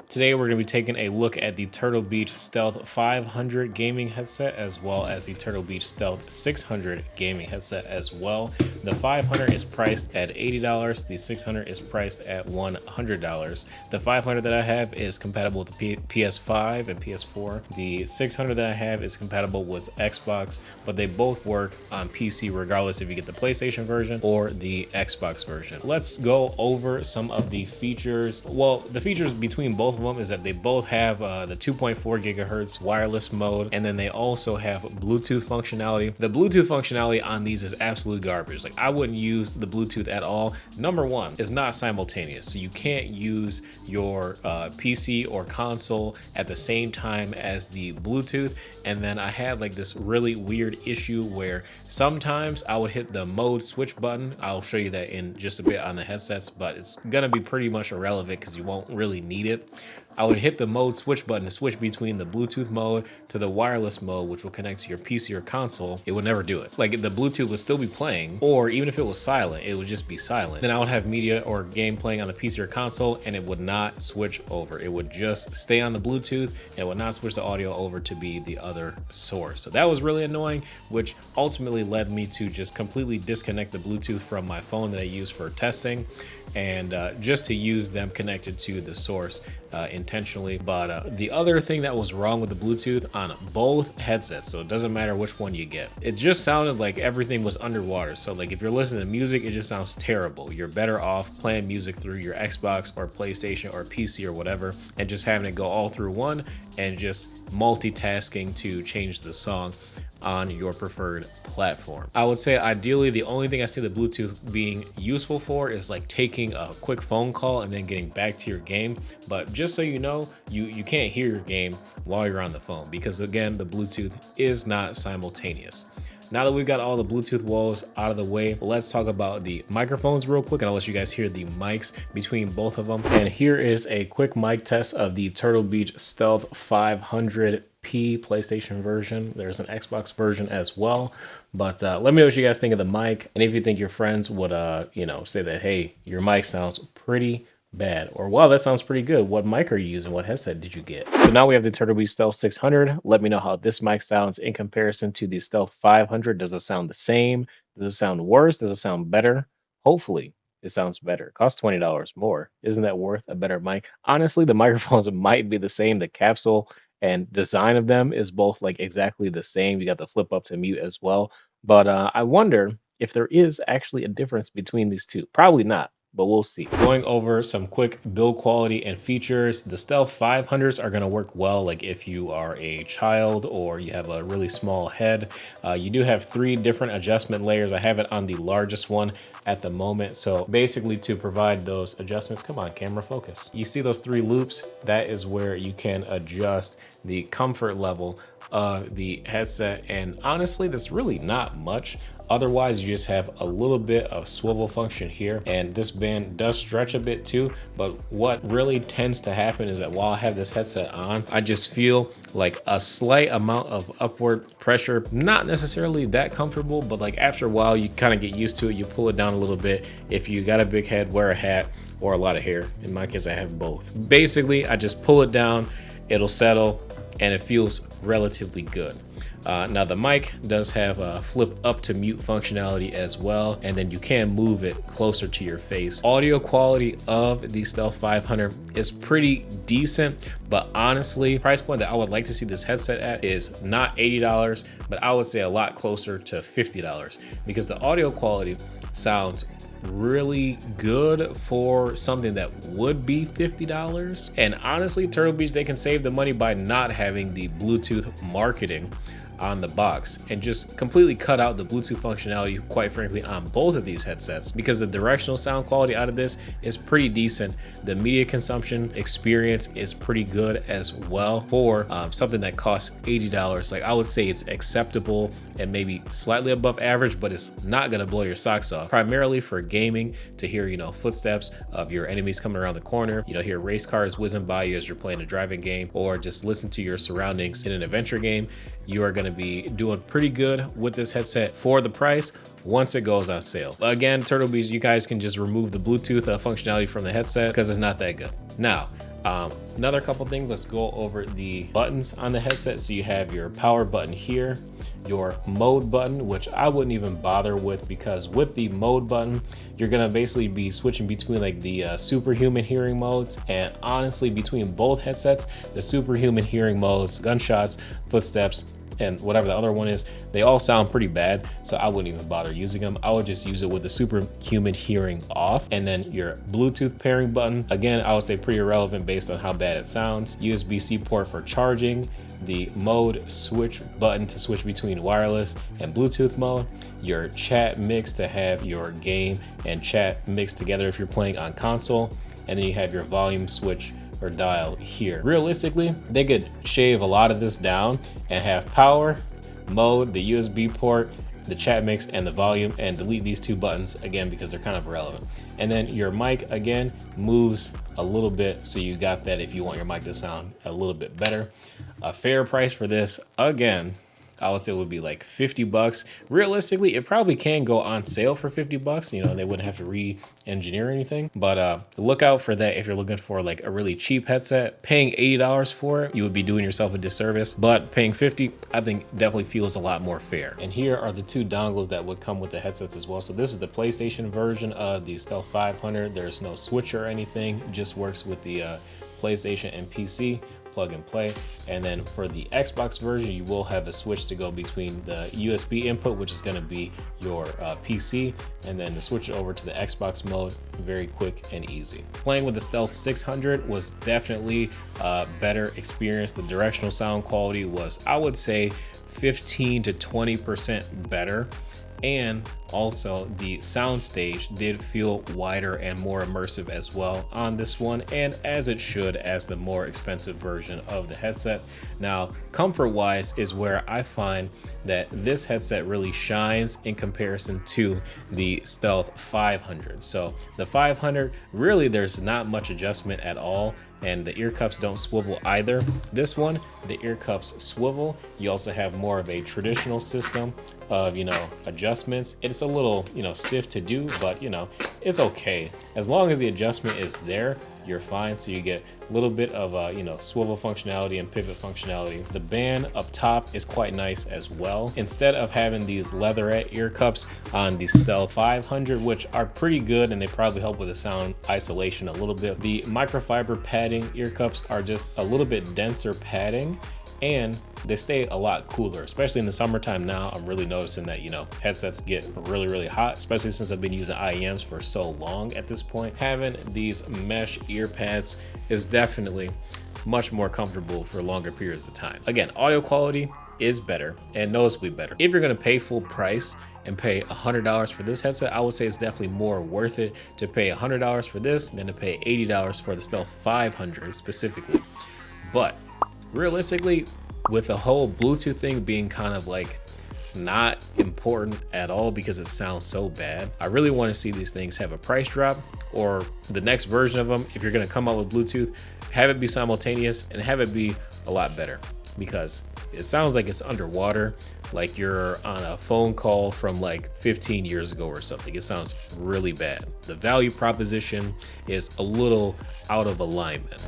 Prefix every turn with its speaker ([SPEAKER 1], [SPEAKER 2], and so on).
[SPEAKER 1] Today we're going to be taking a look at the Turtle Beach Stealth 500 gaming headset as well as the Turtle Beach Stealth 600 gaming headset as well. The 500 is priced at $80, the 600 is priced at $100. The 500 that I have is compatible with the PS5 and PS4. The 600 that I have is compatible with Xbox, but they both work on PC regardless if you get the PlayStation version or the Xbox version. Let's go over some of the features. Well, the features between both of them is that they both have the 2.4 gigahertz wireless mode, and then they also have Bluetooth functionality. The Bluetooth functionality on these is absolute garbage. Like, I wouldn't use the Bluetooth at all. Number one, it's not simultaneous, so you can't use your PC or console at the same time as the Bluetooth. And then I had like this really weird issue where sometimes I would hit the mode switch button. I'll show you that in just a bit on the headsets, but it's gonna be pretty much irrelevant because you won't really need it. I would hit the mode switch button to switch between the Bluetooth mode to the wireless mode, which will connect to your PC or console. It would never do it. Like, the Bluetooth would still be playing, or even if it was silent, it would just be silent. Then I would have media or game playing on the PC or console, and it would not switch over. It would just stay on the Bluetooth, and it would not switch the audio over to be the other source. So that was really annoying, which ultimately led me to just completely disconnect the Bluetooth from my phone that I use for testing, and just to use them connected to the source intentionally. But the other thing that was wrong with the Bluetooth on both headsets, so it doesn't matter which one you get, it just sounded like everything was underwater. So like, if you're listening to music, it just sounds terrible. You're better off playing music through your Xbox or PlayStation or PC or whatever, and just having it go all through one and just multitasking to change the song on your preferred platform. I would say ideally the only thing I see the Bluetooth being useful for is like taking a quick phone call and then getting back to your game. But just so you know, you can't hear your game while you're on the phone, because again, the Bluetooth is not simultaneous. Now that we've got all the Bluetooth woes out of the way, let's talk about the microphones real quick, and I'll let you guys hear the mics between both of them. And here is a quick mic test of the Turtle Beach Stealth 500P PlayStation version. There's an Xbox version as well, but let me know what you guys think of the mic, and if you think your friends would say that, hey, your mic sounds pretty bad, or wow, that sounds pretty good. What mic are you using? What headset did you get? So now we have the Turtle Beach Stealth 600. Let me know how this mic sounds in comparison to the Stealth 500. Does it sound the same? Does it sound worse? Does it sound better? Hopefully it sounds better. It costs $20 more. Isn't that worth a better mic? Honestly, the microphones might be the same. The capsule and design of them is both like exactly the same. You got the flip up to mute as well. But I wonder if there is actually a difference between these two. Probably not, but we'll see. Going over some quick build quality and features, the Stealth 500s are going to work well like if you are a child or you have a really small head. You do have 3 different adjustment layers. I have it on the largest one at the moment. So basically, to provide those adjustments, come on, camera, focus. You see those 3 loops? That is where you can adjust the comfort level of the headset, and honestly, that's really not much. Otherwise, you just have a little bit of swivel function here, and this band does stretch a bit too. But what really tends to happen is that while I have this headset on, I just feel like a slight amount of upward pressure. Not necessarily that comfortable, but like after a while, you kind of get used to it. You pull it down a little bit. If you got a big head, wear a hat or a lot of hair. In my case, I have both. Basically, I just pull it down, it'll settle, and it feels relatively good. Now the mic does have a flip up to mute functionality as well, and then you can move it closer to your face. Audio quality of the Stealth 500 is pretty decent, but honestly, price point that I would like to see this headset at is not $80, but I would say a lot closer to $50, because the audio quality sounds really good for something that would be $50. And honestly, Turtle Beach, they can save the money by not having the Bluetooth marketing on the box and just completely cut out the Bluetooth functionality, quite frankly, on both of these headsets, because the directional sound quality out of this is pretty decent. The media consumption experience is pretty good as well for something that costs $80. Like, I would say it's acceptable and maybe slightly above average, but it's not gonna blow your socks off. Primarily for gaming, to hear, footsteps of your enemies coming around the corner, hear race cars whizzing by you as you're playing a driving game, or just listen to your surroundings in an adventure game. You are going to be doing pretty good with this headset for the price once it goes on sale. Again, Turtle Beach, you guys can just remove the Bluetooth functionality from the headset because it's not that good. Now, Another couple things, let's go over the buttons on the headset. So you have your power button here, your mode button, which I wouldn't even bother with, because with the mode button, you're gonna basically be switching between like the superhuman hearing modes. And honestly, between both headsets, the superhuman hearing modes, gunshots, footsteps, and whatever the other one is, they all sound pretty bad, so I wouldn't even bother using them. I would just use it with the superhuman hearing off. And then your Bluetooth pairing button, again, I would say pretty irrelevant based on how bad it sounds. USB-C port for charging, the mode switch button to switch between wireless and Bluetooth mode, your chat mix to have your game and chat mixed together if you're playing on console, and then you have your volume switch or dial here. Realistically, they could shave a lot of this down and have power, mode, the USB port, the chat mix, and the volume, and delete these two buttons again because they're kind of irrelevant. And then your mic again moves a little bit, so you got that if you want your mic to sound a little bit better. A fair price for this, again, I would say it would be like 50 bucks. Realistically, it probably can go on sale for 50 bucks. You know, they wouldn't have to re-engineer anything, but look out for that if you're looking for like a really cheap headset. Paying $80 for it, you would be doing yourself a disservice, but paying 50, I think definitely feels a lot more fair. And here are the two dongles that would come with the headsets as well. So this is the PlayStation version of the Stealth 500. There's no switch or anything, just works with the PlayStation and PC. Plug and play. And then for the Xbox version, you will have a switch to go between the USB input, which is going to be your PC, and then to switch it over to the Xbox mode, very quick and easy. Playing with the Stealth 600 was definitely a better experience. The directional sound quality was, I would say, 15 to 20% better. And also the soundstage did feel wider and more immersive as well on this one, and as it should, as the more expensive version of the headset. Now, comfort wise is where I find that this headset really shines in comparison to the Stealth 500. So the 500, really there's not much adjustment at all, and the ear cups don't swivel either. This one, the ear cups swivel. You also have more of a traditional system of, adjustments. It's a little, stiff to do, but it's okay. As long as the adjustment is there, you're fine. So you get a little bit of swivel functionality and pivot functionality. The band up top is quite nice as well. Instead of having these leatherette ear cups on the Stealth 500, which are pretty good and they probably help with the sound isolation a little bit, the microfiber padding ear cups are just a little bit denser padding, and they stay a lot cooler, especially in the summertime. Now I'm really noticing that headsets get really hot, especially since I've been using IEMs for so long at this point. Having these mesh ear pads is definitely much more comfortable for longer periods of time. Again, audio quality is better and noticeably better. If you're going to pay full price and pay $100 for this headset, I would say it's definitely more worth it to pay $100 for this than to pay $80 for the Stealth 500 specifically. But realistically, with the whole Bluetooth thing being kind of like not important at all because it sounds so bad, I really want to see these things have a price drop, or the next version of them, if you're going to come out with Bluetooth, have it be simultaneous and have it be a lot better, because it sounds like it's underwater, like you're on a phone call from like 15 years ago or something. It sounds really bad. The value proposition is a little out of alignment.